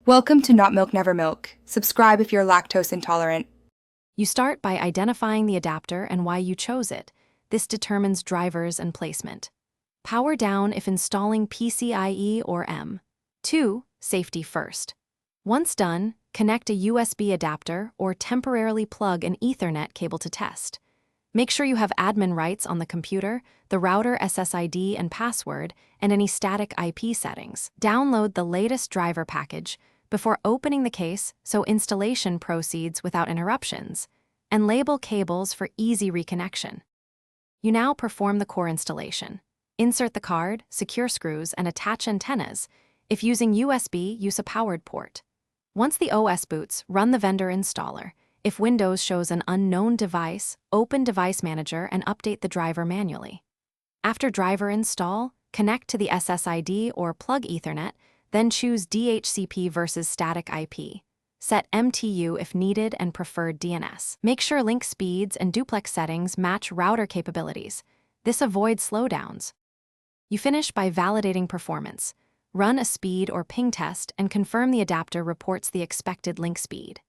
Welcome to Not Milk Never Milk. Subscribe if you're lactose intolerant. You start by identifying the adapter and why you chose it. This determines drivers and placement. Power down if installing PCIe or M. 2. Safety first. Once done, connect a USB adapter or temporarily plug an Ethernet cable to test. Make sure you have admin rights on the computer, the router SSID and password, and any static IP settings. Download the latest driver package before opening the case so installation proceeds without interruptions, and label cables for easy reconnection. You now perform the core installation. Insert the card, secure screws, and attach antennas. If using USB, use a powered port. Once the OS boots, run the vendor installer. If Windows shows an unknown device, open Device Manager and update the driver manually. After driver install, connect to the SSID or plug Ethernet, then choose DHCP versus static IP. Set MTU if needed and preferred DNS. Make sure link speeds and duplex settings match router capabilities. This avoids slowdowns. You finish by validating performance. Run a speed or ping test and confirm the adapter reports the expected link speed.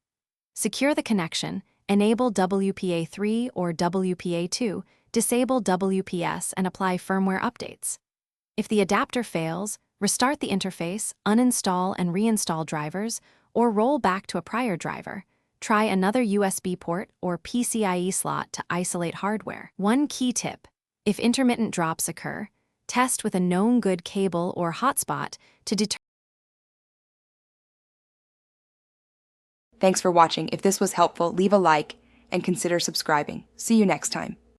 Secure the connection, enable WPA3 or WPA2, disable WPS, and apply firmware updates. If the adapter fails, restart the interface, uninstall and reinstall drivers, or roll back to a prior driver. Try another USB port or PCIe slot to isolate hardware. One key tip: if intermittent drops occur, test with a known good cable or hotspot to determine. Thanks for watching. If this was helpful, leave a like and consider subscribing. See you next time.